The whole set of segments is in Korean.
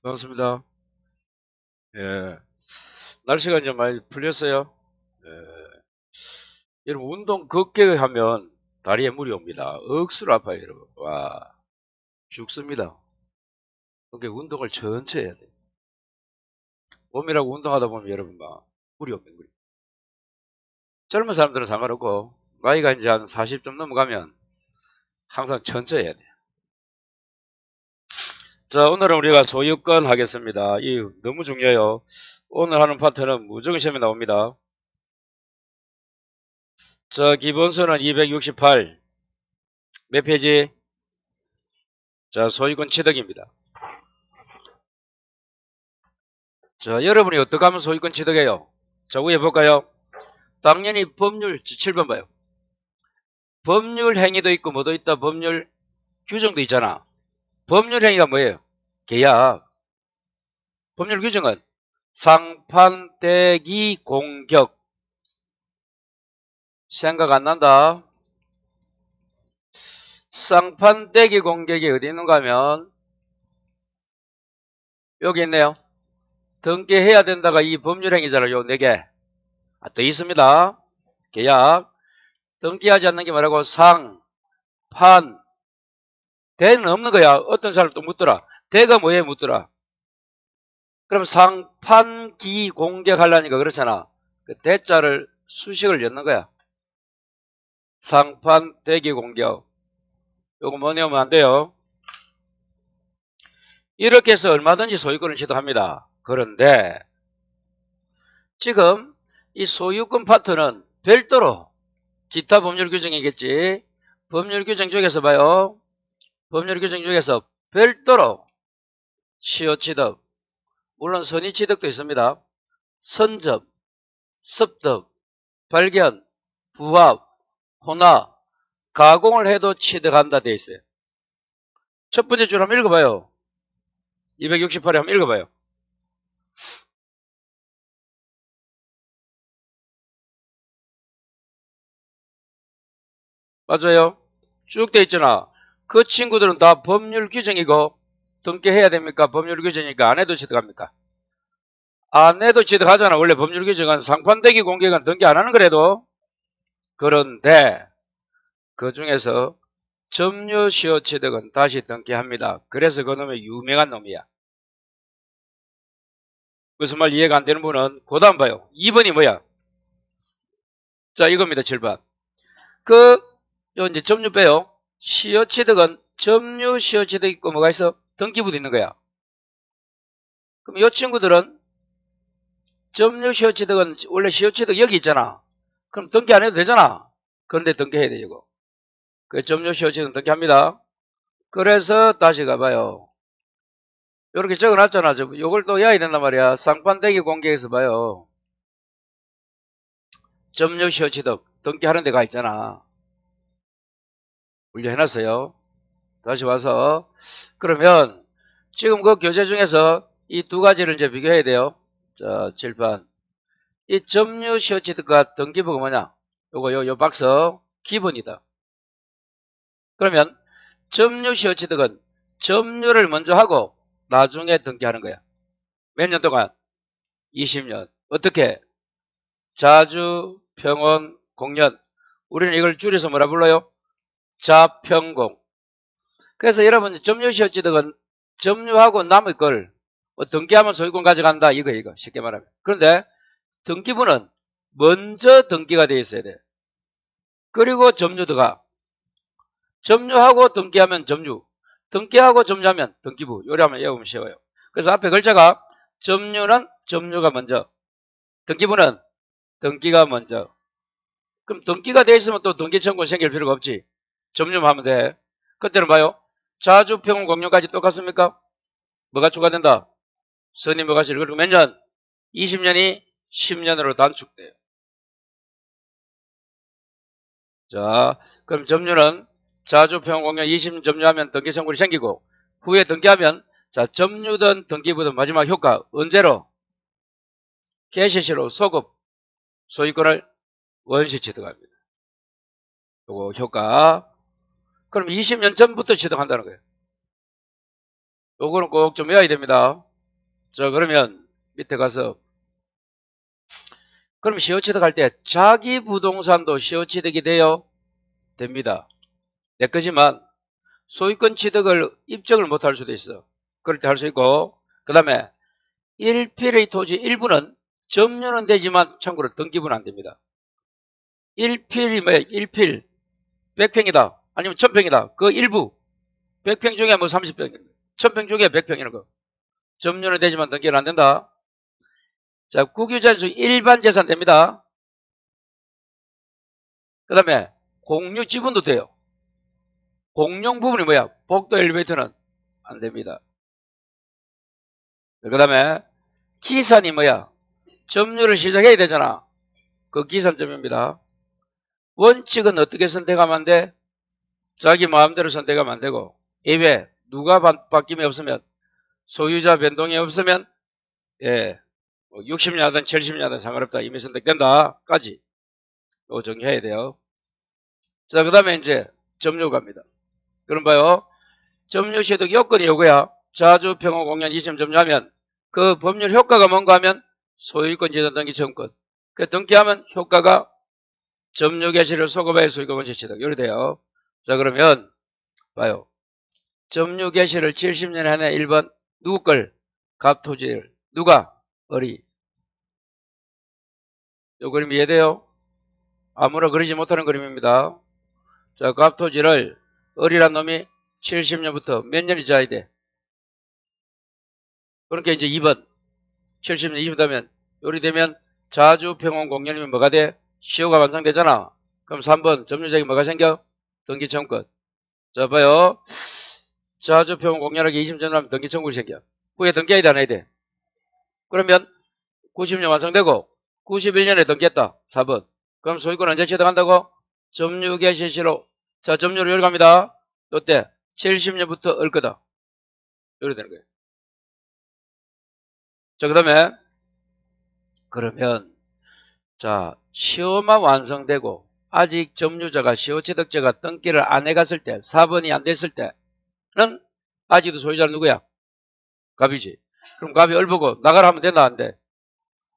반갑습니다. 예. 날씨가 이제 많이 풀렸어요. 예. 여러분, 운동 걷게 하면 다리에 물이 옵니다. 억수로 아파요, 여러분. 와, 죽습니다. 그러니까 운동을 천천히 해야 돼요. 몸이라고 운동하다 보면 여러분, 막, 물이 옵니다, 물이. 젊은 사람들은 상관없고, 나이가 이제 한 40좀 넘어가면 항상 천천히 해야 돼요. 자, 오늘은 우리가 소유권 하겠습니다. 이 너무 중요해요. 오늘 하는 파트는 무조건 시험에 나옵니다. 자, 기본서는 268. 몇 페이지? 자, 소유권 취득입니다. 자, 여러분이 어떻게 하면 소유권 취득해요? 자, 위에 볼까요? 당연히 법률 7번 봐요. 법률 행위도 있고 뭐도 있다. 법률 규정도 있잖아. 법률 행위가 뭐예요? 계약. 법률 규정은 상판대기 공격. 생각 안 난다. 상판대기 공격이 어디 있는가 하면 여기 있네요. 등기해야 된다가 이 법률 행위잖아요. 요 4개. 더 있습니다. 계약. 등기하지 않는 게 뭐라고? 상, 판, 대는 없는 거야. 어떤 사람 또 묻더라. 대가 뭐에 묻더라. 그럼 상판기 공격하려니까 그렇잖아. 그 대자를 수식을 엮는 거야. 상판대기 공격. 요거 뭐 내우면 안 돼요. 이렇게 해서 얼마든지 소유권을 취득합니다. 그런데 지금 이 소유권 파트는 별도로 기타 법률 규정이겠지. 법률 규정 중에서 봐요. 법률 규정 중에서 별도로 시효취득, 물론 선의취득도 있습니다. 선접, 습득, 발견, 부합, 혼합, 가공을 해도 취득한다 돼 있어요. 첫 번째 줄 한번 읽어봐요. 268에 한번 읽어봐요. 맞아요. 쭉 돼 있잖아. 그 친구들은 다 법률 규정이고 등기해야 됩니까? 법률 규정이니까 안 해도 취득합니까? 안 해도 취득하잖아. 원래 법률 규정은 상판대기 공개는 등기 안 하는 거래도. 그런데 그 중에서 점유시효 취득은 다시 등기합니다. 그래서 그놈의 유명한 놈이야. 무슨 말 이해가 안 되는 분은 그 다음 봐요. 2번이 뭐야? 자, 이겁니다. 7번. 요 이제 점유 빼요. 시효 취득은 점유 시효 취득 있고 뭐가 있어? 등기부도 있는 거야. 그럼 이 친구들은 점유 시효 취득은 원래 시효 취득 여기 있잖아. 그럼 등기 안 해도 되잖아. 그런데 등기해야 돼, 이거. 그 점유 시효 취득 등기합니다. 그래서 다시 가봐요. 요렇게 적어놨잖아. 요걸 또 외워야 된단 말이야. 상판대기 공개에서 봐요. 점유 시효 취득 등기하는 데가 있잖아. 분류해놨어요. 다시 와서 그러면 지금 그 교재 중에서 이 두 가지를 이제 비교해야 돼요. 자, 7번. 이 점유 시효 취득과 등기부가 뭐냐? 요 박스 기본이다. 그러면 점유 시효 취득은 점유를 먼저 하고 나중에 등기하는 거야. 몇 년 동안? 20년. 어떻게? 자주, 평원, 공년. 우리는 이걸 줄여서 뭐라 불러요? 자평공. 그래서 여러분 점유 시효 취득은 점유하고 남의 걸 등기하면 소유권 가져간다. 이거 쉽게 말하면. 그런데 등기부는 먼저 등기가 되어 있어야 돼. 그리고 점유도가 점유하고 등기하면 점유, 등기하고 점유하면 등기부. 요리하면 외우면 쉬워요. 그래서 앞에 글자가 점유는 점유가 먼저, 등기부는 등기가 먼저. 그럼 등기가 돼 있으면 또 등기 청구 생길 필요가 없지. 점유만 하면 돼. 그때는 봐요. 자주 평원 공유까지 똑같습니까? 뭐가 추가된다? 선임 뭐가실. 그리고 몇 년? 20년이 10년으로 단축돼요. 자, 그럼 점유는 자주 평원 공유 20년 점유하면 등기 청구이 생기고 후에 등기하면 자, 점유든 등기부든 마지막 효과 언제로? 개시시로 소급 소유권을 원시 취득합니다. 요거 효과. 그럼 20년 전부터 취득한다는 거예요. 요거는 꼭 좀 외워야 됩니다. 자, 그러면 밑에 가서 그럼 시효취득할 때 자기 부동산도 시효취득이 돼요? 됩니다. 내 거지만 소유권 취득을 입증을 못할 수도 있어. 그럴 때 할 수 있고, 그 다음에 1필의 토지 일부는 점유는 되지만 참고로 등기부는 안 됩니다. 1필이 뭐야? 1필 100평이다. 아니면 1000평이다. 그 일부 100평 중에 뭐 30평, 1000평 중에 100평이라는 거. 점유는 되지만 등기는 안 된다. 자, 국유자수 일반 재산 됩니다. 그 다음에 공유 지분도 돼요. 공용 부분이 뭐야? 복도 엘리베이터는 안 됩니다. 그 다음에 기산이 뭐야? 점유를 시작해야 되잖아. 그 기산점입니다. 원칙은 어떻게 선택하면 안 돼? 자기 마음대로 선택하면 안 되고, 이외에 누가 바뀜이 없으면, 소유자 변동이 없으면, 예, 60년이든 70년이든 상관없다. 이미 선택된다. 까지. 이거 정리해야 돼요. 자, 그 다음에 이제 점유 갑니다. 그럼 봐요. 점유 취득 요건이 요거야. 자주 평호 공연 2점 점유하면 그 법률 효과가 뭔가 하면 소유권 지정 등기 청구권. 그 등기하면 효과가 점유 개시를 소급하여 소유권 원칙 취득. 이렇게 돼요. 자, 그러면 봐요. 점유 개시를 70년 안에 1번 누구 걸? 갑토지를. 누가? 어리. 요 그림 이해돼요? 아무나 그리지 못하는 그림입니다. 자, 갑토지를 어리란 놈이 70년부터 몇 년이 지나야 돼? 그러니까 이제 2번 70년 20년 되면 요리 되면 자주평온 공연이면 뭐가 돼? 시효가 완성되잖아. 그럼 3번 점유자에게 뭐가 생겨? 등기청구권. 자, 봐요. 자주평온 공연하기 20년 하면 등기청구권이 생겨. 후에 등기해야 돼, 안 해야 돼? 그러면 90년 완성되고 91년에 등기했다. 4번. 그럼 소유권 언제 취득한다고? 점유 개시 시로. 자, 점유로 여기 갑니다. 요때 70년부터 얼 거다. 이렇게 되는 거예요. 자, 그 다음에 그러면 자, 시효만 완성되고 아직 점유자가 시효취득자가 등기를 안 해갔을 때 4번이 안 됐을 때는 아직도 소유자는 누구야? 갑이지. 그럼 갑이 얼보고 나가라 하면 되나? 안 돼?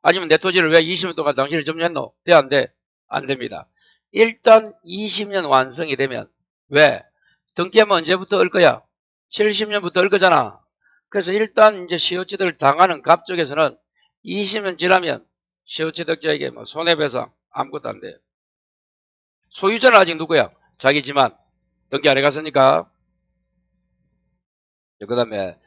아니면 내 토지를 왜 20년 동안 당신이 점유했노? 돼? 안 돼? 안 됩니다. 일단 20년 완성이 되면 왜? 등기하면 언제부터 얼 거야? 70년부터 얼 거잖아. 그래서 일단 이제 시효취득을 당하는 갑 쪽에서는 20년 지나면 시효취득자에게 뭐 손해배상 아무것도 안 돼. 소유자는 아직 누구야? 자기지만 등기 안 해갔으니까. 그 다음에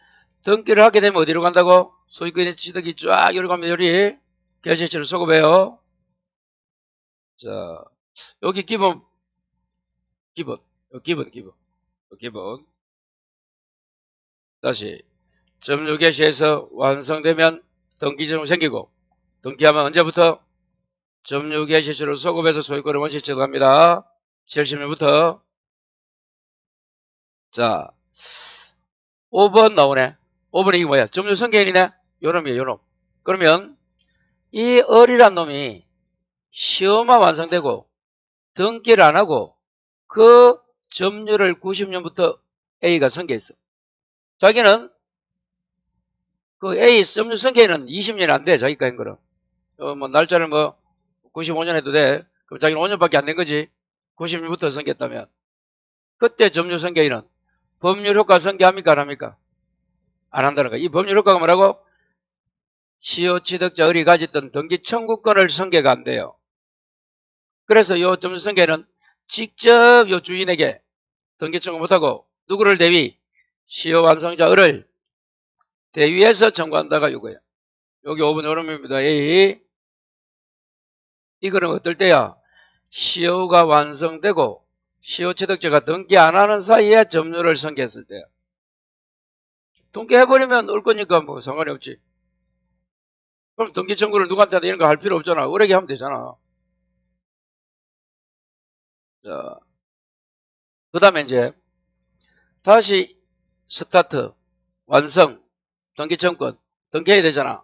등기를 하게 되면 어디로 간다고? 소유권 취득이 쫙 여기 가면 여기 결실치를 소급해요. 자, 여기 기본. 다시 점유 개시에서 완성되면 등기증 생기고 등기하면 언제부터? 점유 개시수를 소급해서 소유권을 원시 취득합니다. 70년부터. 자, 5번 나오네. 5번이 이게 뭐야? 점유 선계인이네? 요놈이에요, 요놈. 그러면 이 을이란 놈이 시효만 완성되고 등기를 안 하고 그 점유를 90년부터 A가 선계했어. 자기는 그 A 점유 선계는 20년이 안 돼. 자기가 한 거는. 뭐 날짜를 뭐 95년 해도 돼. 그럼 자기는 5년밖에 안 된 거지. 90년부터 선계했다면. 그때 점유 선계인은 법률 효과 선계합니까? 안 합니까? 안 한다는 거야. 이 법률 효과가 뭐라고? 시효 취득자 을이 가졌던 등기 청구권을 선계가 안 돼요. 그래서 요 점유 선계는 직접 요 주인에게 등기 청구 못하고 누구를 대위? 시효 완성자 을을 대위해서 청구한다가 요거야. 여기 5번 요놈입니다. A. 이거는 어떨 때야? 시효가 완성되고 시효 취득자가 등기 안 하는 사이에 점유를 선계했을 때야. 등기해버리면 올 거니까 뭐 상관이 없지. 그럼 등기 청구를 누구한테 이런 거 할 필요 없잖아. 을에게 하면 되잖아. 자, 그 다음에 이제 다시 스타트 완성 등기청구권 등기해야 되잖아.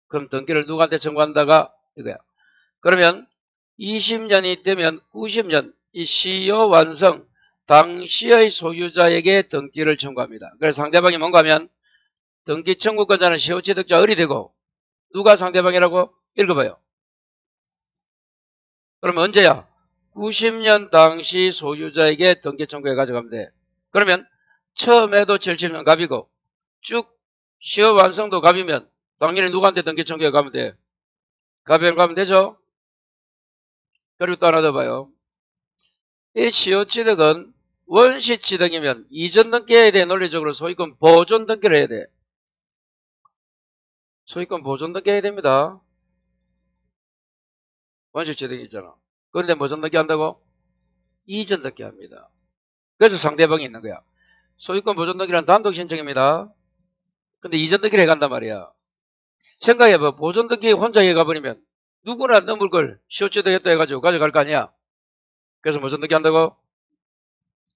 그럼 등기를 누구한테 청구한다가 이거야. 그러면 20년이 되면 90년 이 시효 완성 당시의 소유자에게 등기를 청구합니다. 그래서 상대방이 뭔가 하면 등기 청구권자는 시효취득자 을이 되고 누가 상대방이라고? 읽어봐요. 그러면 언제야? 90년 당시 소유자에게 등기 청구해 가져가면 돼. 그러면 처음에도 70년 갑이고 쭉 시효 완성도 갑이면 당연히 누구한테 등기 청구해 가면 돼? 갑에 가면 되죠? 그리고 또 하나 더 봐요. 이 시효취득은 원시취득이면 이전 등기해야 돼. 논리적으로 소유권 보존 등기를 해야 돼. 소유권 보존 등기해야 됩니다. 원시취득이 있잖아. 그런데 보존 등기 한다고? 이전 등기 합니다. 그래서 상대방이 있는 거야. 소유권 보존 등기란 단독 신청입니다. 근데 이전 등기를 해간단 말이야. 생각해봐. 보존 등기 혼자 해가버리면 누구나 넘을 걸 시효취득했다 해가지고 가져갈 거 아니야. 그래서 보존 등기 한다고?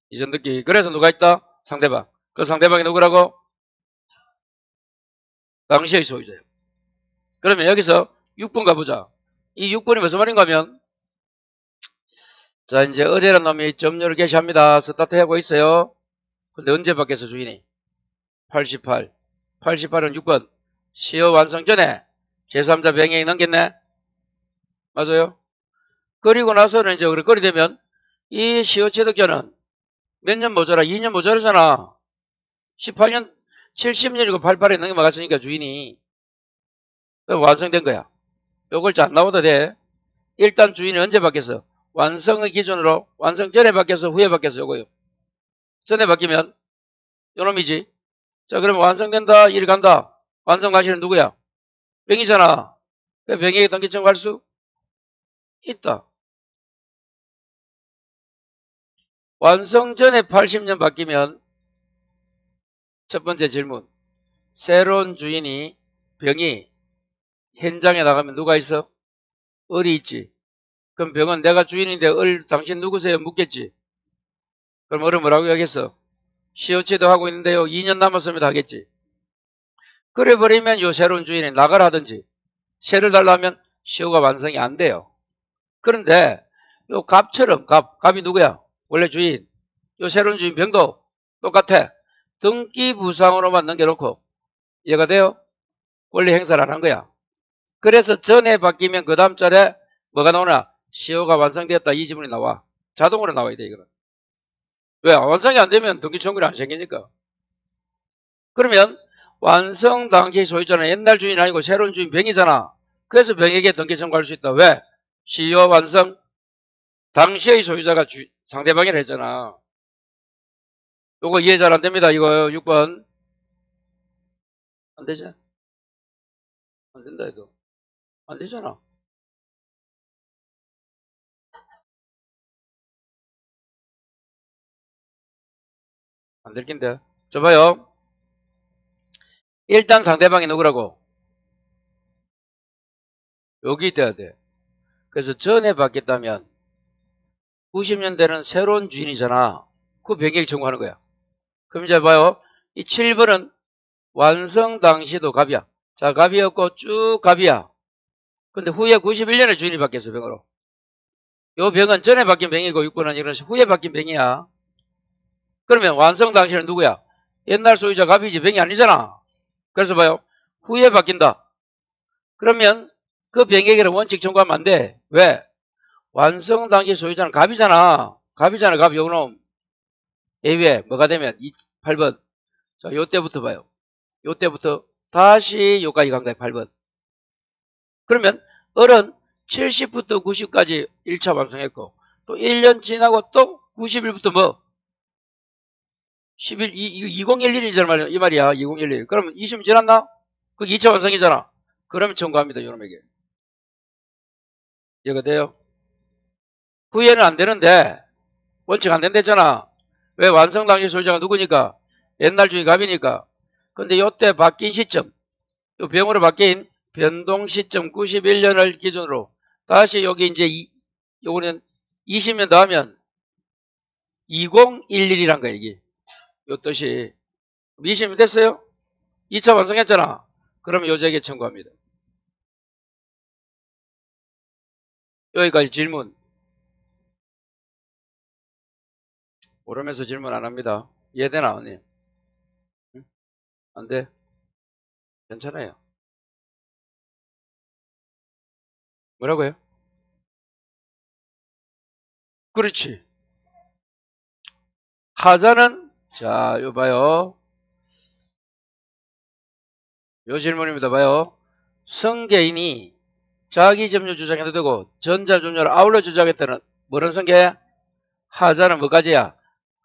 이전 등기. 그래서 누가 있다? 상대방. 그 상대방이 누구라고? 당시의 소유자예요. 그러면 여기서 6번 가보자. 이 6번이 무슨 말인가 하면 자 이제 어디라는 놈이 점유를 개시합니다. 스타트 하고 있어요. 근데 언제 바뀌었어 주인이? 88. 88은 6번. 시효 완성 전에 제3자 병행이 넘겼네. 맞아요? 그리고 나서는 이제 그리 되면 이 시효 취득자는 몇 년 모자라? 2년 모자라잖아. 18년, 70년이고 88에 넘겨갔으니까 주인이 완성된 거야. 요 글자 안 나와도 돼. 일단 주인이 언제 바뀌었어? 완성의 기준으로 완성 전에 바뀌어서 후에 바뀌어서 요거요. 전에 바뀌면 요놈이지. 자 그러면 완성된다. 일이 간다. 완성 가시는 누구야? 병이잖아. 그 병에게 등기 청구할 수 있다. 완성 전에 80년 바뀌면 첫 번째 질문. 새로운 주인이 병이 현장에 나가면 누가 있어? 을이 있지. 그럼 병은 내가 주인인데 당신 누구세요? 묻겠지. 그럼 을은 뭐라고 하겠어? 시효취득 하고 있는데요. 2년 남았습니다 하겠지. 그래 버리면 요 새로운 주인이 나가라 하든지 세를 달라면 시효가 완성이 안 돼요. 그런데 요 갑처럼 갑이 누구야? 원래 주인. 요 새로운 주인 병도 똑같아. 등기 부상으로만 넘겨놓고 이해가 돼요? 원래 행사를 안 한 거야. 그래서 전에 바뀌면 그 다음 절에 뭐가 나오나? 시효가 완성되었다. 이 지문이 나와. 자동으로 나와야 돼 이거는. 왜? 완성이 안 되면 등기 청구이 안 생기니까. 그러면 완성 당시 소유자는 옛날 주인 아니고 새로운 주인 병이잖아. 그래서 병에게 등기 청구할 수 있다. 왜? 시효 완성 당시의 소유자가 상대방이라 했잖아. 요거 이해 잘 안 됩니다. 이거 6번. 안 되지? 안 된다 이거. 안 되잖아. 안 될 낀데. 저 봐요. 일단 상대방이 누구라고? 여기 돼야 돼. 그래서 전에 바뀌었다면 90년대는 새로운 주인이잖아. 그 병에게 청구하는 거야. 그럼 이제 봐요. 이 7번은 완성 당시도 갑이야. 자, 갑이었고 쭉 갑이야. 근데 후에 91년에 주인이 바뀌었어, 병으로. 요 병은 전에 바뀐 병이고 6번은 이런 후에 바뀐 병이야. 그러면 완성 당시는 누구야? 옛날 소유자 갑이지 병이 아니잖아. 그래서 봐요. 후에 바뀐다. 그러면 그 병에게는 원칙 청구하면 안 돼. 왜? 완성 당시 소유자는 갑이잖아. 갑이잖아, 갑. 요놈. 예외 뭐가 되면 8번. 자, 요때부터 봐요. 요때부터 다시 요까지 간 거야, 8번. 그러면 을은 70부터 90까지 1차 완성했고 또 1년 지나고 또 90일부터 뭐 11, 2011이잖아 말이야. 이 말이야. 2011. 그러면 20년 지났나? 그게 2차 완성이잖아. 그러면 청구합니다. 요놈에게. 이해가 돼요? 후에는 안 되는데 원칙 안 된댔잖아. 왜? 완성 당시 소유자가 누구니까? 옛날 주인 갑이니까. 근데 요때 바뀐 시점, 요 병으로 바뀐 변동 시점 91년을 기준으로 다시 여기 이제 요거는 20년 더하면 2011이란 거야 이게. 요 뜻이. 20년 됐어요? 2차 완성했잖아. 그러면 요제에게 청구합니다. 여기까지 질문. 모르면서 질문 안 합니다. 이해되나? 언니? 응? 안 돼? 괜찮아요. 뭐라고요? 그렇지. 하자는, 자, 요 봐요. 요 질문입니다. 봐요. 성계인이 자기 점유 주장해도 되고 전자 점유를 아울러 주장했다는 뭐는 성계? 하자는 뭐까지야?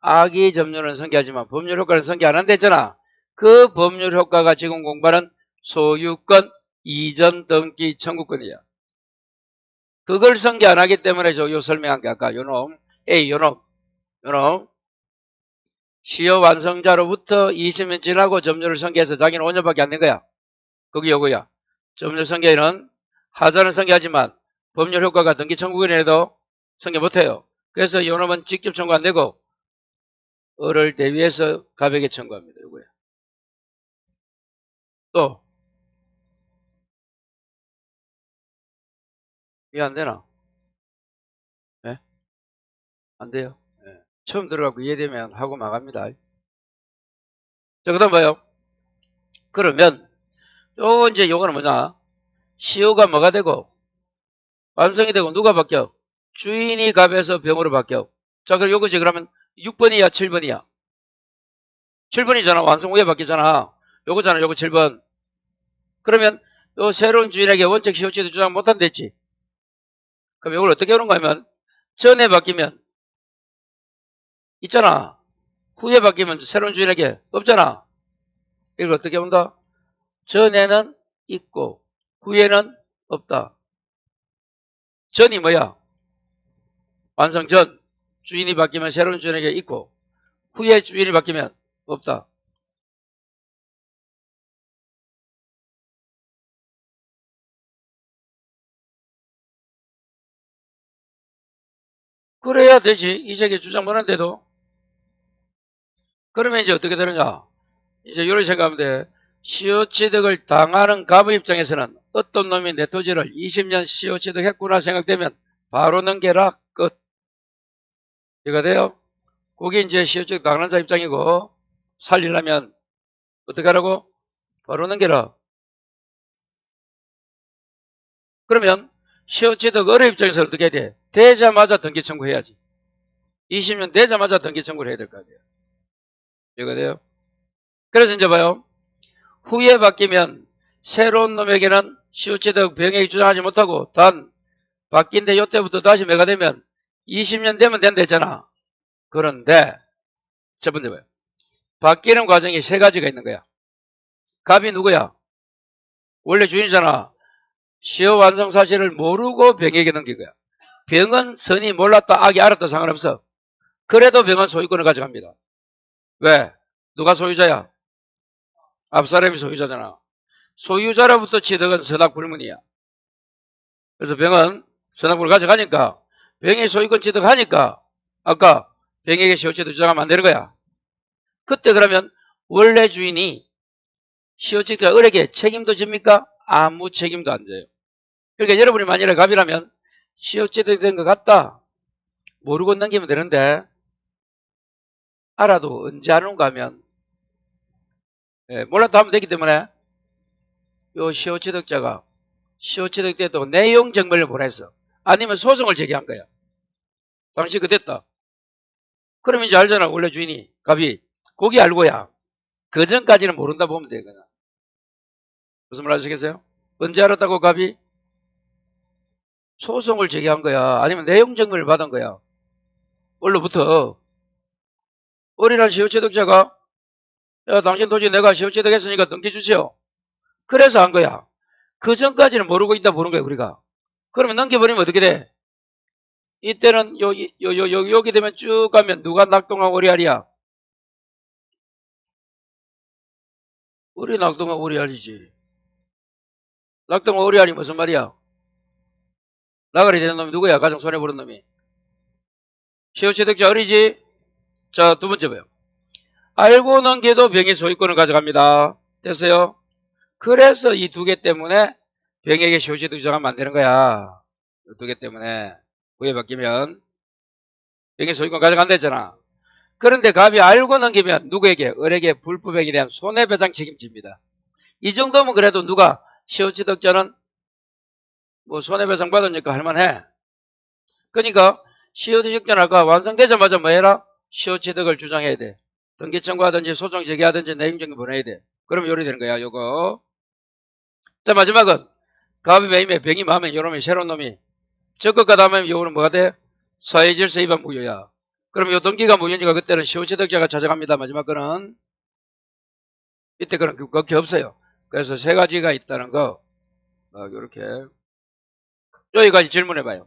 악의 점유는 성계하지만 법률 효과는 성계 안 한다 했잖아. 그 법률 효과가 지금 공부하는 소유권, 이전 등기 청구권이야. 그걸 성계 안 하기 때문에 요 설명한 게 아까 요놈 A 요놈 시효 완성자로부터 20년 지나고 점유를 성계해서 자기는 5년밖에 안 된 거야. 거기 요거야. 점유를 성계는 하자는 성계하지만 법률 효과가 등기 청구권이라도 성계 못해요. 그래서 요놈은 직접 청구 안 되고 을을 대위해서 가백에 청구합니다. 요거야. 또 이해 안 되나? 네? 안 돼요. 네. 처음 들어가고 이해되면 하고 나갑니다. 자, 그 다음 봐요. 그러면 요 이제 요거는 뭐냐? 시효가 뭐가 되고 완성이 되고 누가 바뀌어? 주인이 갑에서 병으로 바뀌어. 자, 그럼 요거지. 그러면 6번이야 7번이야? 7번이잖아. 완성 후에 바뀌잖아. 요거잖아. 요거 7번. 그러면 요 새로운 주인에게 원칙 시효치도 주장 못한다 했지. 그럼 이걸 어떻게 하는가 하면 전에 바뀌면 있잖아. 후에 바뀌면 새로운 주인에게 없잖아. 이걸 어떻게 본다? 전에는 있고 후에는 없다. 전이 뭐야? 완성 전. 주인이 바뀌면 새로운 주인에게 있고 후에 주인이 바뀌면 없다. 그래야 되지. 이제게 주장 못하는데도. 그러면 이제 어떻게 되느냐? 이제 이런 생각하면 돼. 시효취득을 당하는 갑의 입장에서는 어떤 놈이 내 토지를 20년 시효취득했구나 생각되면 바로 넘겨라. 끝. 이해가 돼요? 그게 이제 시효취득 당하는 자 입장이고 살리려면 어떻게 하라고? 바로 넘겨라. 그러면 시효취득 을의 입장에서 어떻게 해야 돼? 되자마자 등기 청구해야지. 20년 되자마자 등기 청구를 해야 될 거 아니에요. 이해가 돼요? 그래서 이제 봐요. 후에 바뀌면 새로운 놈에게는 시효취득 병행이 주장하지 못하고 단 바뀐 데 요때부터 다시 매가 되면 20년 되면 된다 했잖아. 그런데 첫 번째 봐요. 바뀌는 과정이 세 가지가 있는 거야. 갑이 누구야? 원래 주인이잖아. 시효 완성 사실을 모르고 병에게 넘긴 거야. 병은 선이 몰랐다 악이 알았다 상관없어. 그래도 병은 소유권을 가져갑니다. 왜? 누가 소유자야? 앞사람이 소유자잖아. 소유자로부터 취득은 서닥불문이야. 그래서 병은 서닥불을 가져가니까 병의 소유권 취득하니까 아까 병에게 시효취득 주장하면 안 되는 거야. 그때 그러면 원래 주인이 시효취득자 을에게 책임도 집니까? 아무 책임도 안 져요. 그러니까 여러분이 만약에 갑이라면 시효취득 된 것 같다. 모르고 넘기면 되는데 알아도 언제 하는가 하면 몰라도 하면 되기 때문에 요 시효취득자가 시효취득 때도 내용 증명을 보냈어. 아니면 소송을 제기한 거야. 당시 그 됐다. 그러면 이제 알잖아. 원래 주인이 갑이. 거기 알고야. 그 전까지는 모른다 보면 돼. 그냥. 무슨 말 아시겠어요? 언제 알았다고 갑이? 소송을 제기한 거야. 아니면 내용 증명을 받은 거야. 원로부터 어린한 시효취득자가 야 당신 토지 내가 시효취득했으니까 넘겨주세요. 그래서 한 거야. 그 전까지는 모르고 있다 보는 거야 우리가. 그러면 넘겨버리면 어떻게 돼? 이때는 여기 되면 쭉 가면 누가 낙동강 오리알이야? 우리 낙동강 오리알이지. 낙동강 오리알이 무슨 말이야? 나가리 되는 놈이 누구야? 가장 손해보는 놈이. 시효취득자 어리지? 자, 두 번째 봐요. 알고 넘겨도 병의 소유권을 가져갑니다. 됐어요? 그래서 이 두 개 때문에 병에게 시효취득 주장하면 안 되는 거야. 이 두 개 때문에 후에 바뀌면 병의 소유권 가져간다 했잖아. 그런데 갑이 알고 넘기면 누구에게? 을에게 불법행위에 대한 손해배상 책임집니다. 이 정도면 그래도 누가 시효취득자는 뭐 손해배상 받으니까 할만해. 그러니까 시효취득자는 아까 완성되자마자 뭐 해라? 시효취득을 주장해야 돼. 등기 청구하든지 소송 제기하든지 내용증을 보내야 돼. 그러면 요리 되는 거야, 요거. 자, 마지막은 갑이 매임에 병이 마음에 요놈이 새로운 놈이 적극과 담으면 요거는 뭐가 돼? 사회질서 위반 무효야. 그럼 요 등기가 무효니까 그때는 시효취득자가 찾아갑니다. 마지막 거는 이때 그런 그게 없어요. 그래서 세 가지가 있다는 거 요렇게 여기까지 질문해봐요.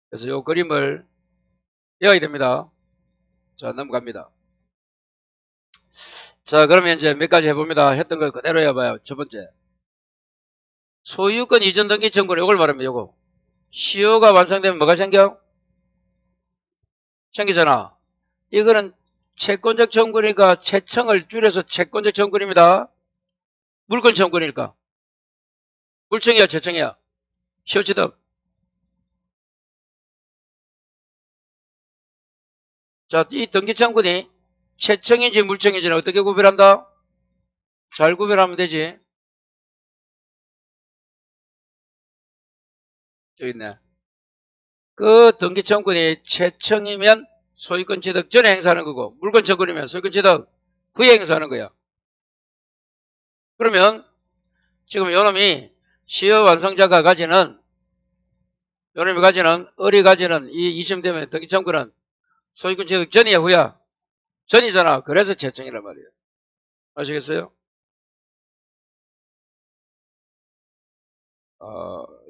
그래서 요 그림을 외워야 됩니다. 자, 넘어갑니다. 자, 그러면 이제 몇 가지 해봅니다. 했던 거 그대로 해봐요. 첫 번째. 소유권 이전 등기 청구는 요걸 말하면 요거. 시효가 완성되면 뭐가 생겨? 생기잖아. 이거는 채권적 청구니까 채청을 줄여서 채권적 청구입니다. 물권 청구니까. 물청이야, 채청이야. 시효취득. 자, 이 등기 청구니 채청인지 물청인지는 어떻게 구별한다? 잘 구별하면 되지. 여기 있네. 그 등기 청구니 채청이면 소유권 취득 전에 행사하는 거고 물권 청구이면 소유권 취득 후에 행사하는 거야. 그러면 지금 요놈이 시효 완성자가 가지는 요놈이 가지는 을이 가지는 이 이심되면 등기 청구는 소유권 취득 전이야 후야? 전이잖아. 그래서 채청이란 말이에요. 아시겠어요?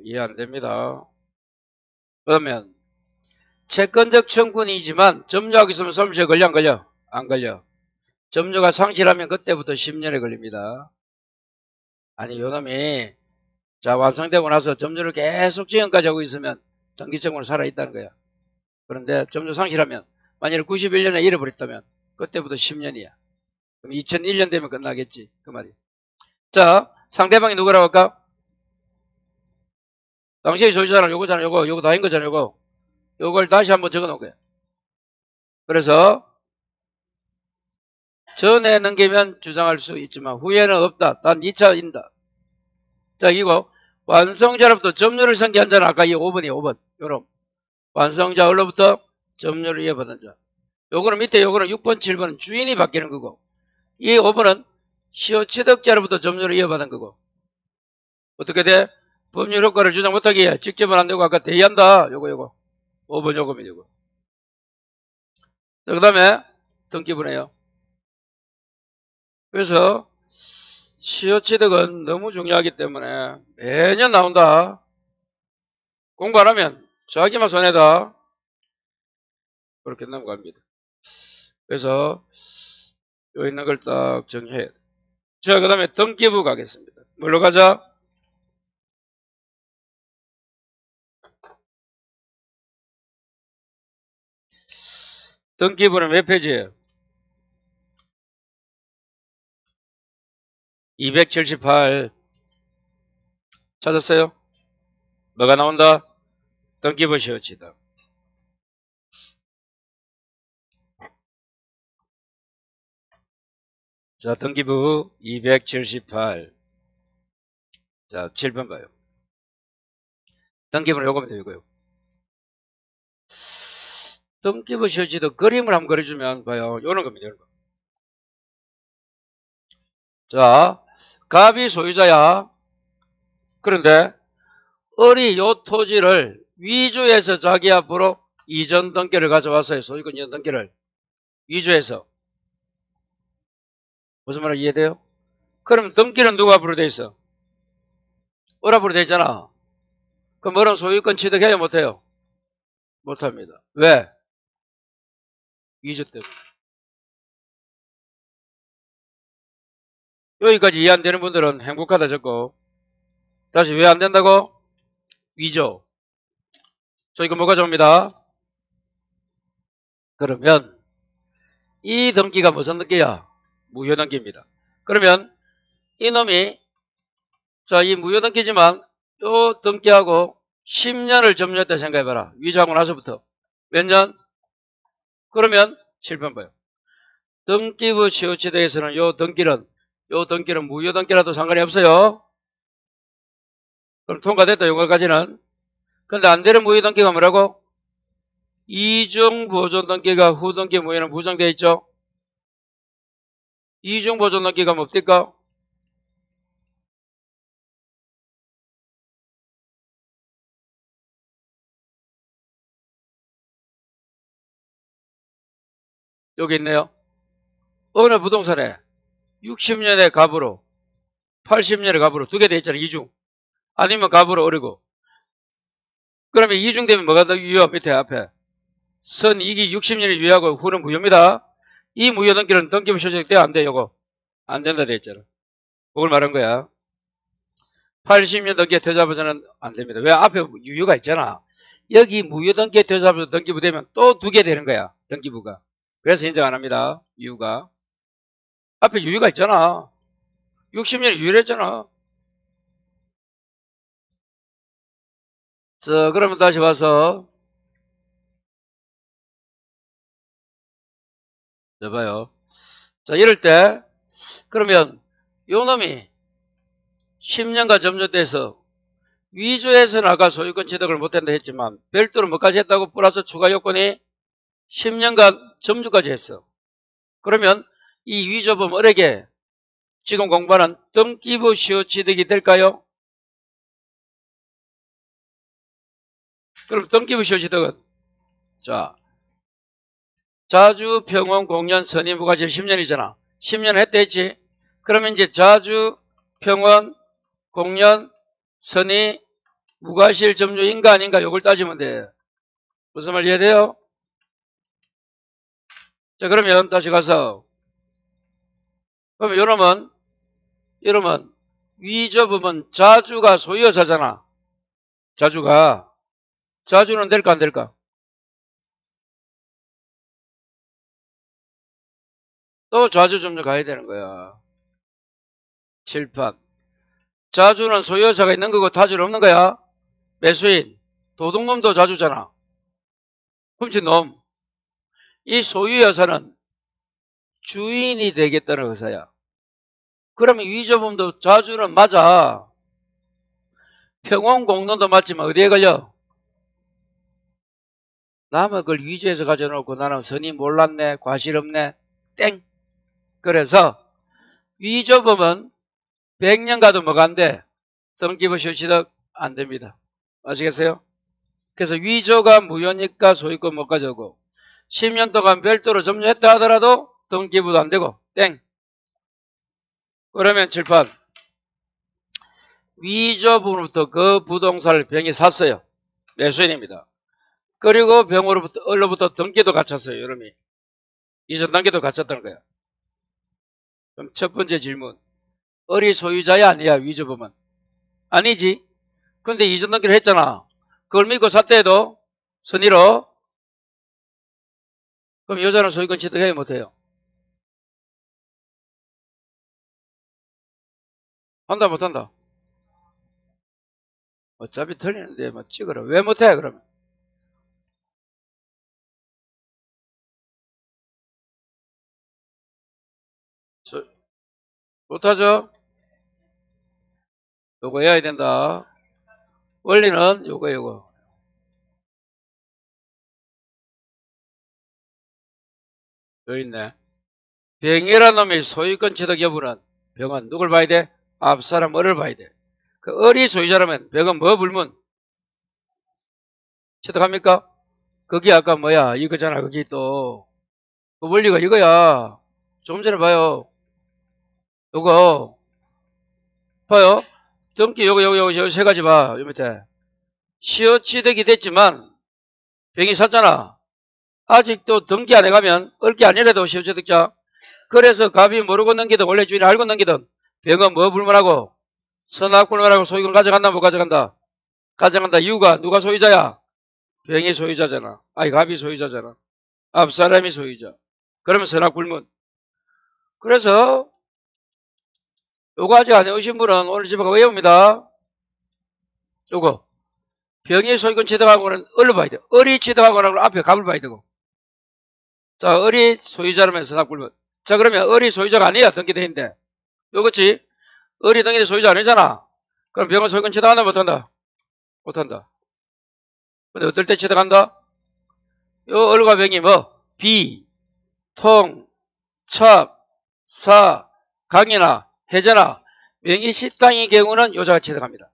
이해 안 됩니다. 그러면 채권적 청구이지만 점유하고 있으면 소멸시효 걸려 안 걸려? 안 걸려. 점유가 상실하면 그때부터 10년에 걸립니다. 아니 요놈이 자 완성되고 나서 점유를 계속 지금까지 하고 있으면 등기청구는 살아있다는 거야. 그런데 점유 상실하면 만약에 91년에 잃어버렸다면 그때부터 10년이야. 그럼 2001년 되면 끝나겠지. 그 말이야. 자 상대방이 누구라고 할까? 당시의 소유자는 요거잖아. 요거 다인 거잖아. 요걸 다시 한번 적어 놓은 거야. 그래서 전에 넘기면 주장할 수 있지만 후에는 없다. 단 2차인다. 자 이거 완성자로부터 점유를 상기한 자는 아까 이 5번이에요. 5번. 요럼 완성자로부터 점유를 이어받은 자. 요거는 밑에 요거는 6번, 7번은 주인이 바뀌는 거고 이 5번은 시효취득자로부터 점유를 이어받은 거고 어떻게 돼? 법률 효과를 주장 못하기에 직접은 안 되고 아까 대의한다. 요거 5번 요겁니다. 요거. 그 다음에 등기분해요. 그래서 시효취득은 너무 중요하기 때문에 매년 나온다. 공부 안 하면 자기만 손해다. 그렇게 넘어갑니다. 그래서 여기 있는 걸 딱 정리해야 돼. 자, 그 다음에 등기부 가겠습니다. 뭘로 가자? 등기부는 몇 페이지예요? 278 찾았어요? 뭐가 나온다? 등기부 시효취득. 자, 등기부 278. 자, 7번 봐요. 등기부는 요거면 되고요. 등기부 시효취득 그림을 한번 그려주면 봐요. 요런 겁니다. 요런 거. 자, 갑이 소유자야. 그런데 을이 요 토지를 위조해서 자기 앞으로 이전 등기를 가져왔어요. 소유권 이전 등기를. 위조해서. 무슨 말인지 이해돼요? 그럼 등기는 누구 앞으로 돼 있어? 을 앞으로 돼 있잖아. 그럼 을은 소유권 취득해야 못해요? 못합니다. 왜? 위조 때문에. 여기까지 이해 안 되는 분들은 행복하다 적고 다시 왜 안 된다고? 위조. 소유권 못 가져옵니다. 그러면 이 등기가 무슨 등기야? 무효 등기입니다. 그러면 이놈이 자, 이 무효 등기지만 요 등기하고 10년을 점유했다 생각해봐라. 위조하고 나서부터. 몇 년? 그러면 7번 봐요. 등기부 시효취득에서는 요 등기는 무효 등기라도 상관이 없어요. 그럼 통과됐다, 요거까지는. 근데 안 되는 무효 등기가 뭐라고? 이중 보존 등기가 후 등기 무효는 부정되어 있죠. 이중 보존 등기가 뭡니까? 여기 있네요. 어느 부동산에 60년의 갑으로 80년의 갑으로 두 개 돼 있잖아요. 이중. 아니면 갑으로 어리고. 그러면 이중되면 뭐가 더 유효? 밑에 앞에. 선이익이 60년이 유효하고 후는 무효입니다. 이 무효 등기는 등기부 시효취득 안 돼, 요거. 안 된다 돼 있잖아. 그걸 말한 거야. 80년 등기에 퇴자부서는 안 됩니다. 왜? 앞에 유효가 있잖아. 여기 무효 등기에 퇴자부서 등기부 되면 또 두 개 되는 거야. 등기부가. 그래서 인정 안 합니다. 이유가. 앞에 유효가 있잖아. 60년이 유효했잖아. 자, 그러면 다시 봐서. 자, 봐요. 자, 이럴 때, 그러면 요 놈이 10년간 점유돼서 위조해서는 아까 소유권 취득을 못한다 했지만 별도로 뭐까지 했다고? 플러스 추가 요건이 10년간 점유까지 했어. 그러면 이 위조범 을에게 지금 공부하는 등기부 시효취득이 될까요? 그럼 등기부 시효취득은 자, 자주, 평원, 공연, 선의, 무과실 10년이잖아. 10년 했다 했지? 그러면 이제 자주, 평원, 공연, 선의, 무과실 점유인가 아닌가 요걸 따지면 돼. 무슨 말 이해돼요? 자, 그러면 다시 가서 그러면 이러면 위조범은 자주가 소유여사잖아. 자주는 될까 안 될까? 또 자주 점유 가야 되는 거야. 칠판. 자주는 소유여사가 있는 거고 타주는 없는 거야. 매수인. 도둑놈도 자주잖아. 훔친놈. 이 소유여사는 주인이 되겠다는 의사야. 그러면 위조범도 자주는 맞아. 평원공론도 맞지만 어디에 걸려? 남의 걸 위조해서 가져놓고 나는 선이 몰랐네, 과실 없네, 땡. 그래서 위조범은 100년 가도 뭐가 안 돼? 등기부 시효취득 안 됩니다. 아시겠어요? 그래서 위조가 무효니까 소유권 못 가져오고 10년 동안 별도로 점유했다 하더라도 등기부도 안 되고 땡. 그러면 칠판. 위조범으로부터 그 부동산을 병이 샀어요. 매수인입니다. 그리고 병으로부터 을로부터 등기도 갖췄어요. 여러분이. 이전 등기도 갖췄다는 거야. 그럼 첫 번째 질문. 을이 소유자야 아니야? 위조범은. 아니지. 근데 이전 등기를 했잖아. 그걸 믿고 샀다 해도 선의로. 그럼 여자는 소유권 취득해야 못해요? 한다 못한다? 어차피 틀리는데 뭐 찍으라. 왜 못해 그러면? 못하죠? 요거 해야 된다. 원리는 요거. 여기 있네. 병이라는 놈의 소유권 취득 여부는 병은 누굴 봐야 돼? 앞사람 을을 봐야 돼. 그 을이 소유자라면 병은 뭐 불문? 취득합니까? 그게 아까 뭐야? 이거잖아. 그게 또. 그 원리가 이거야. 조금 전에 봐요. 요거. 봐요. 등기 요거 세 가지 봐. 요 밑에. 시효취득이 됐지만 병이 샀잖아. 아직도 등기 안 해가면 을게 아니라도 시효취득자. 그래서 갑이 모르고 넘기든 원래 주인이 알고 넘기든 병은 뭐 불문하고 선악 불문하고 소유권 가져간다 못 가져간다? 가져간다. 이유가 누가 소유자야? 병이 소유자잖아. 아니 갑이 소유자잖아. 앞사람이 소유자. 그러면 선악 불문. 그래서 요거 아직 안 해오신 분은 오늘 집에 가서 외웁니다. 요거 병이 소유권 취득하고는 을을 봐야 돼. 을이 취득하고는 앞에 갑을 봐야 되고. 자, 을이 소유자라면 선악 불문. 자, 그러면 을이 소유자가 아니야. 등기대인데. 요거지? 을이 등기대 소유자 아니잖아. 그럼 병원 소유권 취득한다, 못한다? 못한다. 근데 어떨 때 취득한다? 요 을과 병이 뭐? 비, 통, 척, 사, 강이나 해제나 명의실당의 경우는 요자가 취득합니다.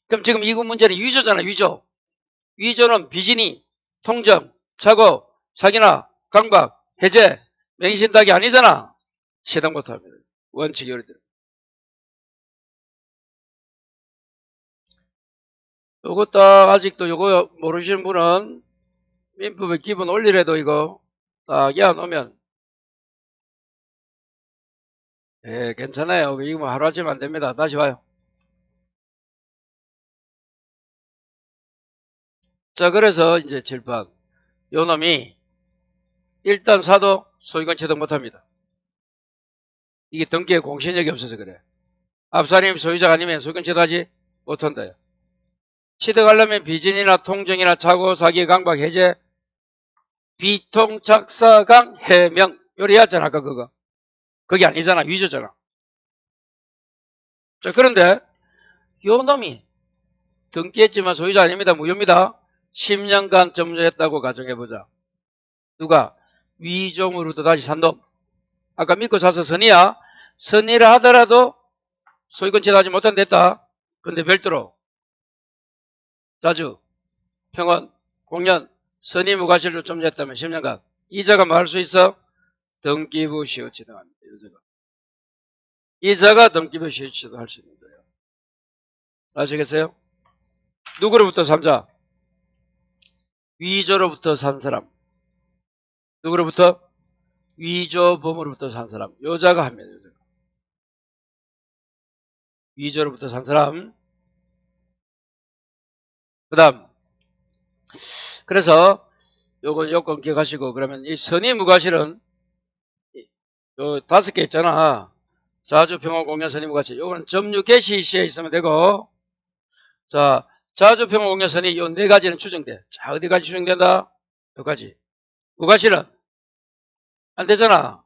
그럼 지금 이거 문제는 위조잖아, 위조. 위조는 비진이, 통정, 착오, 사기나 강박, 해제, 명의신탁이 아니잖아. 시당 못합니다. 원칙이 어리들. 요거 딱 아직도 요거 모르시는 분은 민법의 기본 원리라도 이거 딱 이어놓으면 괜찮아요. 이거 뭐 하루아침에 안 됩니다. 다시 봐요. 자, 그래서 이제 7번 요 놈이 일단 사도 소유권 취득 못합니다. 이게 등기에 공신력이 없어서 그래. 앞사람이 소유자가 아니면 소유권 취득하지 못한다요. 취득하려면 비진이나 통정이나 착오, 사기, 강박, 해제, 비통, 작사강, 해명 요리 했잖아 아까 그거. 그게 아니잖아. 위조잖아. 자, 그런데 요 놈이 등기했지만 소유자 아닙니다. 무효입니다. 10년간 점유했다고 가정해보자. 누가? 위종으로도 다시 산 놈. 아까 믿고 사서 선이야. 선이라 하더라도 소유권 취득하지 못한댔다. 근데 별도로 자주, 평원, 공연, 선의 무과실로 점유했다면 10년간 이자가 뭐 할 수 있어? 등기부 시효 취득합니다. 이자가 등기부 시효 취득할 수 있는 거예요. 아시겠어요? 누구로부터 산자? 위조로부터 산 사람. 누구로부터? 위조범으로부터 산 사람. 여자가 합니다. 여자가. 위조로부터 산 사람. 그 다음 그래서 요건 요건 기억하시고 그러면 이 선의 무과실은 요 5개 있잖아. 자주, 평원, 공연, 선의 무과실. 요거는 점유 개시 시에 있으면 되고 자 자주, 평원, 공연, 선의 요 4가지는 추정돼. 자 어디까지 추정된다? 여기까지. 무과실은 안 되잖아.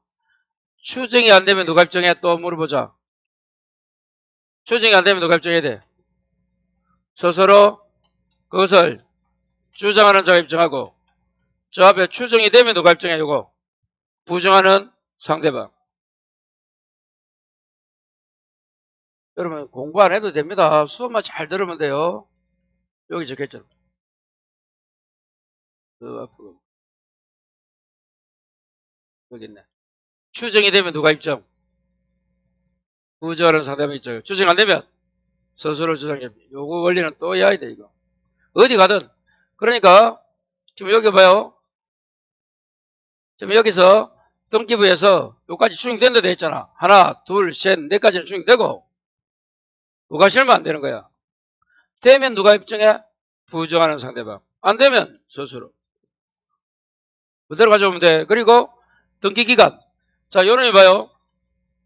추정이 안 되면 누가 입증해? 또 물어보자. 추정이 안 되면 누가 입증해야 돼? 스스로 그것을 주장하는 자가 입증하고 저 앞에 추정이 되면 누가 입증해? 요거 부정하는 상대방. 여러분 공부 안 해도 됩니다. 수업만 잘 들으면 돼요. 여기 적혀있잖아. 그 앞으로 여기 있네. 추정이 되면 누가 입증? 부정하는 상대방 입증. 추정 안 되면 스스로 주장해. 요거 원리는 또 해야 돼 이거. 어디 가든. 그러니까 지금 여기 봐요. 지금 여기서 등기부에서 요까지 추정된다 돼 있잖아. 하나, 둘, 셋, 넷까지는 추정되고 누가 실면 안 되는 거야. 되면 누가 입증해? 부정하는 상대방. 안 되면 스스로. 그대로 가져오면 돼. 그리고 등기기간. 자, 요놈이 봐요.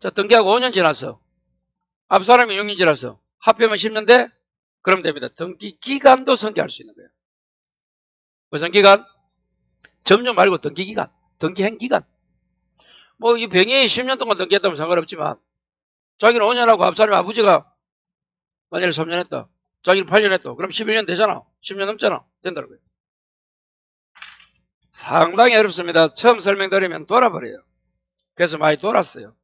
자, 등기하고 5년 지났어. 앞 사람이 6년 지났어. 합하면 10년 돼? 그럼 됩니다. 등기기간도 선기할 수 있는 거예요. 무슨 기간? 점유 말고 등기기간. 등기행기간. 뭐, 이 병이 10년 동안 등기했다면 상관없지만, 자기는 5년하고 앞 사람이 아버지가 만약에 3년 했다. 자기는 8년 했다. 그럼 11년 되잖아. 10년 넘잖아. 된다는 거예요. 상당히 어렵습니다. 처음 설명드리면 돌아버려요. 그래서 많이 돌았어요.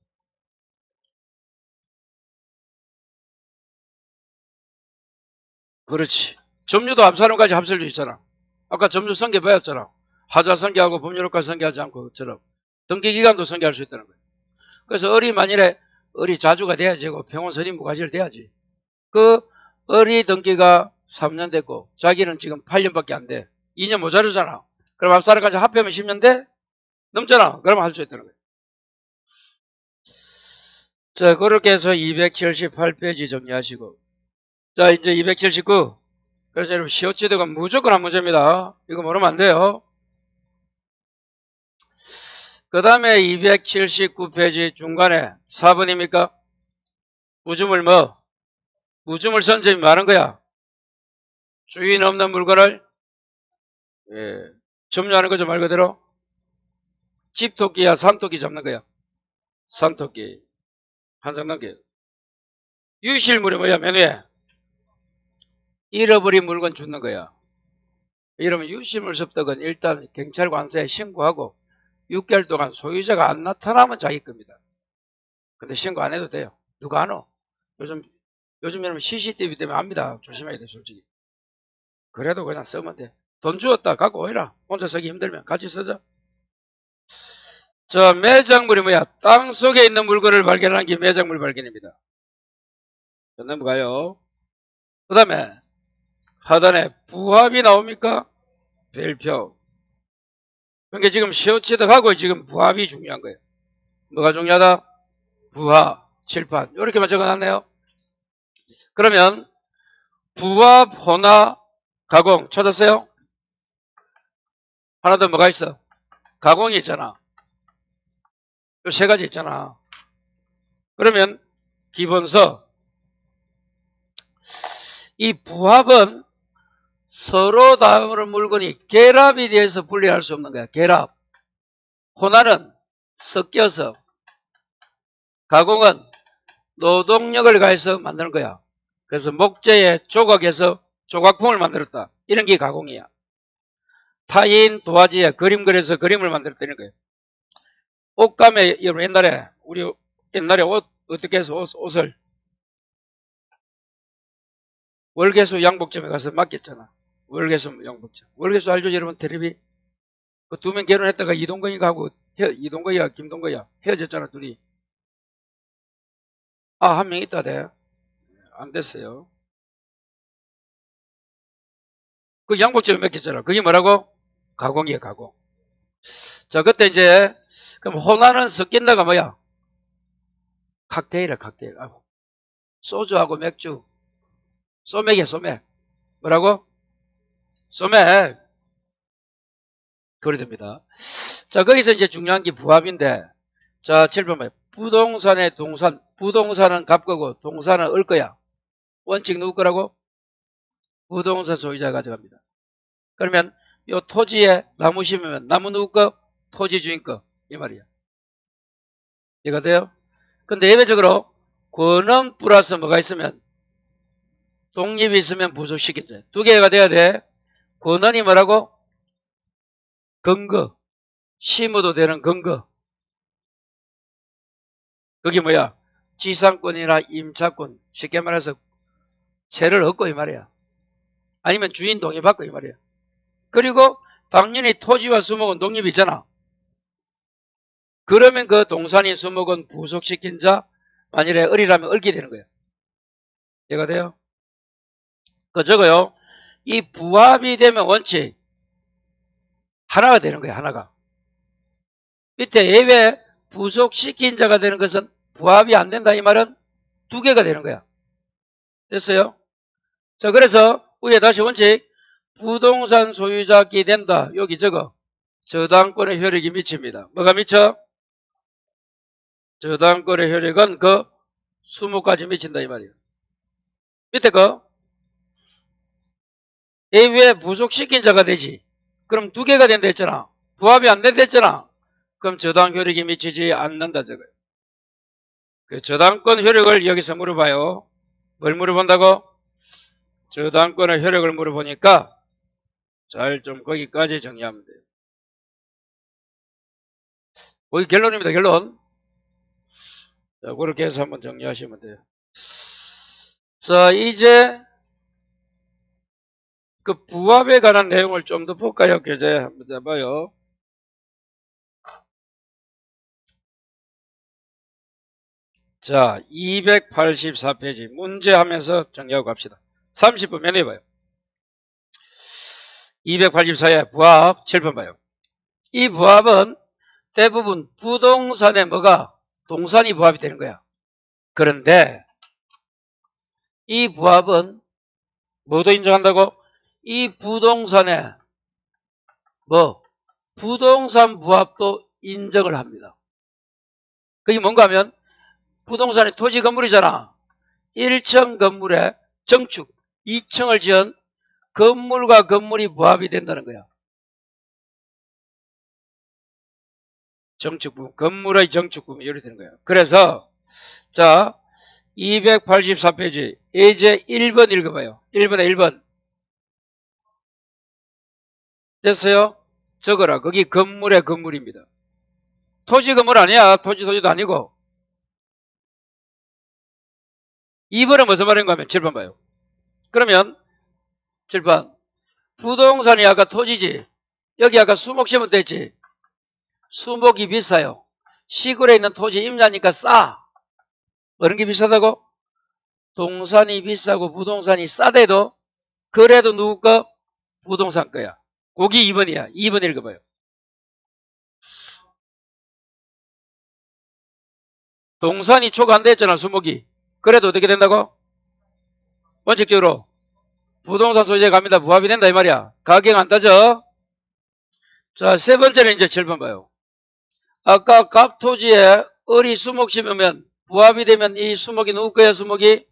그렇지. 점유도 앞 사람까지 합칠 수 있잖아. 아까 점유 선계 배웠잖아. 하자 선계하고 법률효과 선계하지 않고 그처럼 등기기간도 선계할 수 있다는 거예요. 그래서 을이 만일에 을이 자주가 돼야지 고 평원 선임 무과실 돼야지. 그 을이 등기가 3년 됐고 자기는 지금 8년밖에 안 돼. 2년 모자르잖아. 그럼 앞 사람까지 합하면 10년 돼? 넘잖아. 그러면 할 수 있다는 거예요. 자, 그렇게 해서 278페이지 정리하시고 자 이제 279 그래서 여러분 시효취득은 무조건 한 문제입니다. 이거 모르면 안 돼요. 그 다음에 279페이지 중간에 4번입니까? 무주물 뭐? 무주물 선점이 많은 거야. 주인 없는 물건을 점유하는 거죠. 말 그대로 집토끼야 산토끼 잡는 거야. 산토끼. 한 장 넘겨요. 유실물이 뭐야? 맨 위에. 잃어버린 물건 주는 거야. 이러면 유실물 습득은 일단 경찰 관서에 신고하고 6개월 동안 소유자가 안 나타나면 자기 겁니다. 근데 신고 안 해도 돼요. 누가 안 오? 요즘 여러분 CCTV 때문에 압니다. 조심해야 돼, 솔직히. 그래도 그냥 쓰면 돼. 돈 주었다 갖고 오해라. 혼자 쓰기 힘들면 같이 쓰자. 자, 매장물이 뭐야? 땅 속에 있는 물건을 발견하는 게 매장물 발견입니다. 자, 넘어가요. 그 다음에 하단에 부합이 나옵니까? 별표. 그러니까 지금 시효 취득하고 지금 부합이 중요한 거예요. 뭐가 중요하다? 부합, 칠판. 이렇게만 적어놨네요. 그러면 부합, 혼합, 가공 찾았어요? 하나 더 뭐가 있어? 가공이 있잖아. 이 세 가지 있잖아. 그러면 기본서. 이 부합은 서로 다른 물건이 결합이 돼서 분리할 수 없는 거야. 결합. 혼합은 섞여서. 가공은 노동력을 가해서 만드는 거야. 그래서 목재에 조각해서 조각품을 만들었다. 이런 게 가공이야. 타인 도화지에 그림 그려서 그림을 만들었다는 거예요. 옷감에 여러분 옛날에 옷 어떻게 해서 옷을 월계수 양복점에 가서 맡겼잖아. 월계수 양복점. 월계수 알죠 여러분? 텔레비 그 두 명 결혼했다가 이동건이가 하고 이동건이야 김동건이야 헤어졌잖아 둘이. 아, 한 명 있다 돼. 안 됐어요. 그 양복점에 맡겼잖아. 그게 뭐라고? 가공이야 가공. 자, 그때 이제 그럼 호나는 섞인다가 뭐야? 칵테일이야 칵테일. 소주하고 맥주. 소맥이야 소맥. 뭐라고? 소맥. 그래 됩니다. 자, 거기서 이제 중요한 게 부합인데, 자, 7번 봐요. 부동산의 동산. 부동산은 값거고 동산은 을 거야. 원칙 누구 거라고? 부동산 소유자가 가져갑니다. 그러면 요 토지에 나무 심으면 나무 누구 거? 토지 주인 거. 이 말이야. 이해가 돼요? 근데 예외적으로 권은 플러스 뭐가 있으면 독립이 있으면 부속시켰죠. 두 개가 돼야 돼. 권한이 뭐라고? 근거. 심어도 되는 근거. 그게 뭐야? 지상권이나 임차권. 쉽게 말해서 세를 얻고 이 말이야. 아니면 주인 동의받고 이 말이야. 그리고 당연히 토지와 수목은 독립이 있잖아. 그러면 그 동산인 수목은 부속시킨 자, 만일에 을이라면 을게 되는 거야. 이해가 돼요? 저거요. 이 부합이 되면 원칙 하나가 되는 거야. 하나가. 밑에 예외 부속시킨 자가 되는 것은 부합이 안 된다 이 말은 두 개가 되는 거야. 됐어요? 자, 그래서 위에 다시 원칙 부동산 소유자기 된다. 여기 적어. 저당권의 효력이 미칩니다. 뭐가 미쳐? 저당권의 효력은 그 수목까지 미친다 이 말이에요. 밑에 거 예외 부속시킨 자가 되지. 그럼 두 개가 된다 했잖아. 부합이 안 된다 했잖아. 그럼 저당 효력이 미치지 않는다 저거예요. 그 저당권 효력을 여기서 물어봐요. 뭘 물어본다고? 저당권의 효력을 물어보니까 잘 좀 거기까지 정리하면 돼요. 거기 결론입니다. 결론. 자, 그렇게 해서 한번 정리하시면 돼요. 자, 이제 그 부합에 관한 내용을 좀 더 볼까요? 교재 한번 잡아요. 자, 284페이지 문제하면서 정리하고 갑시다. 30분 맨 해봐요. 284에 부합 7번 봐요. 이 부합은 대부분 부동산에 뭐가 동산이 부합이 되는 거야. 그런데 이 부합은 뭐도 인정한다고? 이 부동산에 부동산 부합도 인정을 합니다. 그게 뭔가 하면 부동산의 토지 건물이잖아. 1층 건물에 정축 2층을 지은 건물과 건물이 부합이 된다는 거야. 정축부분, 건물의 정축부분 이렇게 되는 거예요. 그래서 자 284페이지 예제 1번 읽어봐요. 1번에 1번 됐어요? 적어라. 거기 건물의 건물입니다. 토지 건물 아니야. 토지도 아니고. 2번은 무슨 말인가 하면 7번 봐요. 그러면 7번 부동산이 아까 토지지. 여기 아까 수목 심으면 됐지. 수목이 비싸요. 시골에 있는 토지 임자니까 싸. 어느 게 비싸다고? 동산이 비싸고 부동산이 싸대도 그래도 누구 거? 부동산 거야. 거기 2번이야. 2번 읽어봐요. 동산이 초과안됐잖아 수목이. 그래도 어떻게 된다고? 원칙적으로 부동산 소유자에 갑니다. 부합이 된다 이 말이야. 가격 안 따져. 자, 세 번째는 이제 7번 봐요. 아까 갑토지에 을이 수목 심으면 부합이 되면 이 수목이 누구 거야? 수목이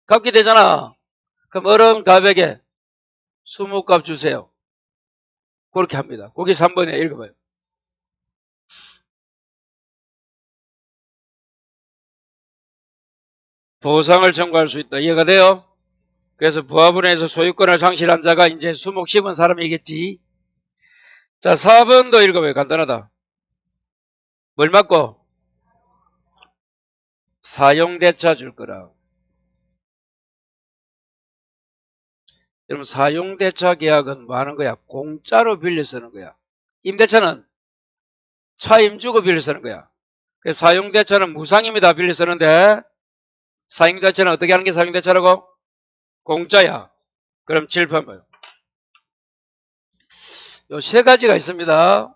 갑기 되잖아. 그럼 을은 갑에게 수목값 주세요. 그렇게 합니다. 거기 3번에 읽어봐요. 보상을 청구할 수 있다. 이해가 돼요? 그래서 부합은행에서 소유권을 상실한 자가 이제 수목 심은 사람이겠지. 자, 4번도 읽어봐요. 간단하다. 뭘 맞고? 사용대차 줄 거라. 여러분, 사용대차 계약은 뭐 하는 거야? 공짜로 빌려 쓰는 거야. 임대차는 차임 주고 빌려 쓰는 거야. 그래서 사용대차는 무상입니다. 빌려 쓰는데, 사용대차는 어떻게 하는 게 사용대차라고? 공짜야. 그럼 7번 봐요. 요 세 가지가 있습니다.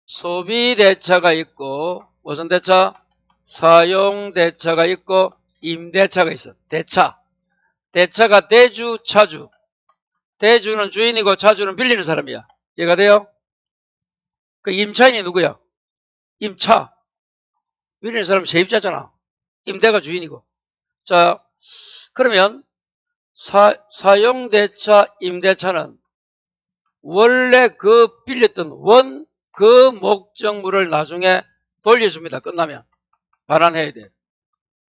소비대차가 있고, 무슨 대차? 사용대차가 있고, 임대차가 있어. 대차. 대차가 대주, 차주. 대주는 주인이고 차주는 빌리는 사람이야. 이해가 돼요? 그 임차인이 누구야? 임차. 빌리는 사람은 세입자잖아. 임대가 주인이고. 자, 그러면 사용대차, 임대차는 원래 그 빌렸던 그 목적물을 나중에 돌려줍니다. 끝나면. 반환해야 돼.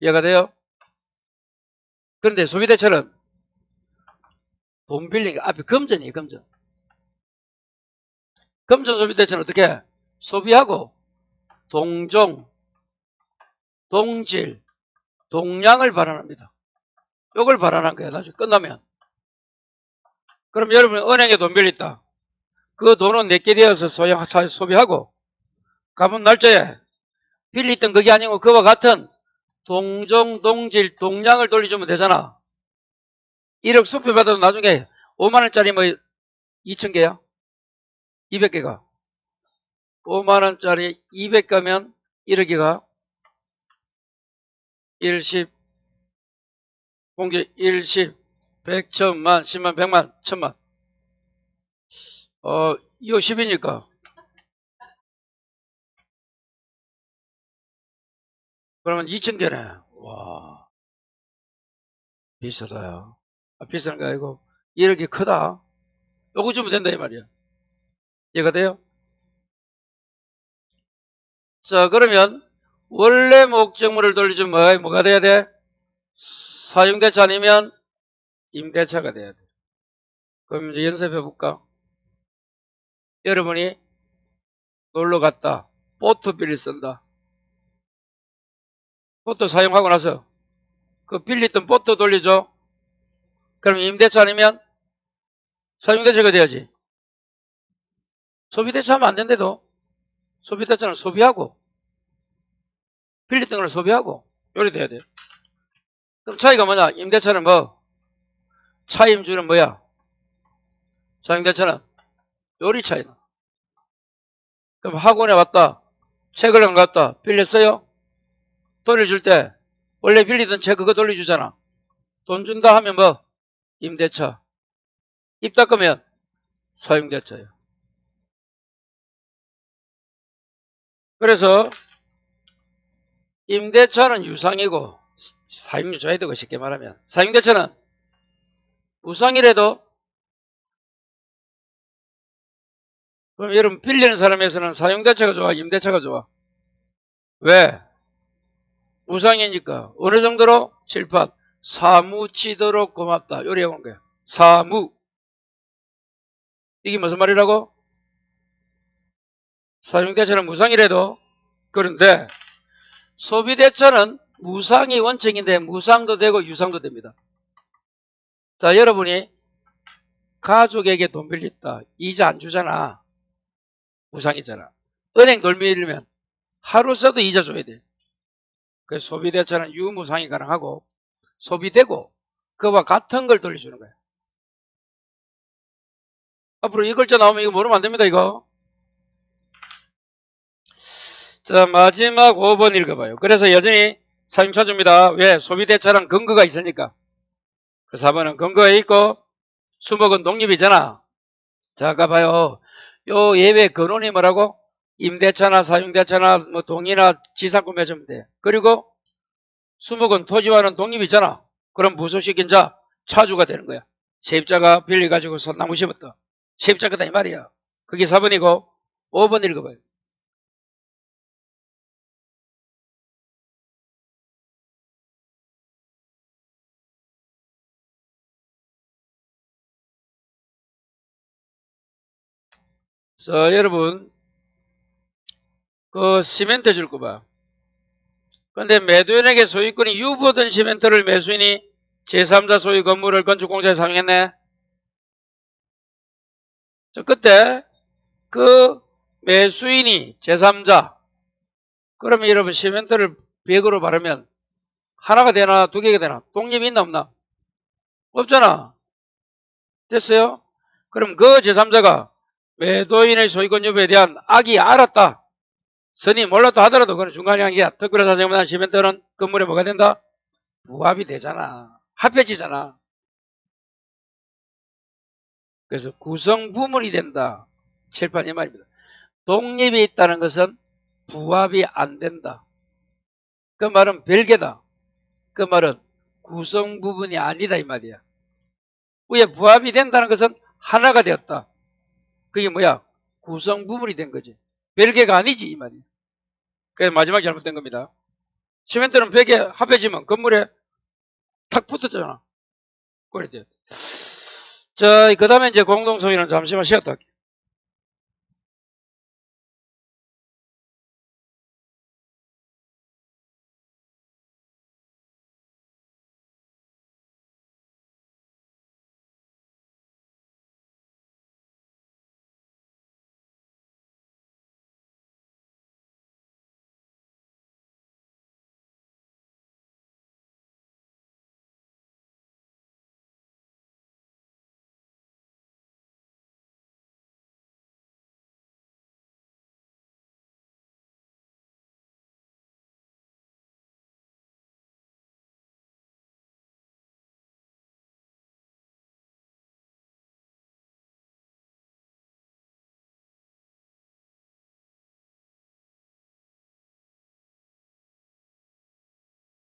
이해가 돼요? 그런데 소비대차는 돈 빌린 게 앞에 금전이에요. 금전. 금전 소비대차는 어떻게 해? 소비하고 동종, 동질, 동량을 반환합니다. 요걸 반환한 거야. 나중에 끝나면. 그럼 여러분 은행에 돈 빌렸다. 그 돈은 내게 되어서 소비하고 갚은 날짜에 빌렸던 그게 아니고 그와 같은 동종, 동질, 동량을 돌려주면 되잖아. 1억 수표 받아도 나중에 5만원짜리 뭐 2,000개야? 200개가. 5만원짜리 200가면 1억이가 1, 10, 공개 1, 10, 100, 1000만, 10만, 100만, 1000만. 이거 10이니까. 그러면 2,000개네. 와, 비싸다요. 비싼 거 아니고 1억이 크다. 요거 주면 된다 이 말이야. 이해가 돼요? 자, 그러면 원래 목적물을 돌려주면 뭐가 돼야 돼? 사용대차 아니면 임대차가 돼야 돼. 그럼 이제 연습해 볼까? 여러분이 놀러 갔다. 보트 빌리 쓴다. 보트 사용하고 나서 그 빌렸던 보트 돌려줘. 그럼 임대차 아니면 사용대차가 돼야지. 소비대차 하면 안 된대도. 소비대차는 소비하고 빌렸던 걸 소비하고 요리 돼야 돼. 그럼 차이가 뭐냐? 임대차는 뭐? 차임주는 뭐야? 사용대차는 요리 차이나. 그럼 학원에 왔다. 책을 안 갔다. 빌렸어요? 돌려줄 때 원래 빌리던 책 그거 돌려주잖아. 돈 준다 하면 뭐? 임대차. 입 닦으면 사용대차예요. 그래서 임대차는 유상이고 사용료 줘야 되고 쉽게 말하면 사용대차는 우상이라도 그럼 여러분 빌리는 사람에서는 사용대차가 좋아, 임대차가 좋아? 왜? 무상이니까. 어느 정도로? 7, 8. 사무치도록 고맙다. 요리 해본 거야. 사무. 이게 무슨 말이라고? 사용대차는 무상이라도. 그런데 소비대차는 무상이 원칙인데 무상도 되고 유상도 됩니다. 자, 여러분이 가족에게 돈 빌렸다. 이자 안 주잖아. 무상이잖아. 은행 돈 빌리면 하루 써도 이자 줘야 돼. 그래서 소비대차는 유무상이 가능하고 소비되고 그와 같은 걸 돌려주는 거야. 앞으로 이 글자 나오면 이거 모르면 안 됩니다. 이거. 자, 마지막 5번 읽어봐요. 그래서 여전히 사용차주입니다. 왜? 소비대차랑 근거가 있으니까. 그 4번은 근거가 있고 수목은 독립이잖아. 자, 아까 봐요. 요 예외 근원이 뭐라고? 임대차나 사용대차나 뭐 동의나 지상권 맺으면 돼. 그리고 수목은 토지와는 독립이잖아. 그럼 무소식인 자, 차주가 되는 거야. 세입자가 빌려가지고 나무 심었다. 세입자 거다 이 말이야. 그게 4번이고 5번 읽어봐요. 자, 여러분 그 시멘트 줄 거 봐. 근데 매도인에게 소유권이 유보된 시멘트를 매수인이 제3자 소유 건물을 건축공사에 사용했네. 저 그때 그 매수인이 제3자 그러면 여러분 시멘트를 100으로 바르면 하나가 되나 두 개가 되나? 독립이 있나 없나? 없잖아. 됐어요? 그럼 그 제3자가 매도인의 소유권 유보에 대한 악이 알았다. 선이 몰랐다 하더라도 그건 중간이 아니야. 특별히 사정한 시멘트는 건물에 뭐가 된다? 부합이 되잖아. 합해지잖아. 그래서 구성부문이 된다. 칠판 이 말입니다. 독립이 있다는 것은 부합이 안 된다. 그 말은 별개다. 그 말은 구성부분이 아니다 이 말이야. 위에 부합이 된다는 것은 하나가 되었다. 그게 뭐야? 구성부분이 된 거지. 별개가 아니지 이 말이야. 그래서 마지막 잘못된 겁니다. 시멘트는 벽에 합해지면 건물에 탁 붙었잖아. 그랬죠. 자, 그 다음에 이제 공동소유는 잠시만 쉬었다 할게요.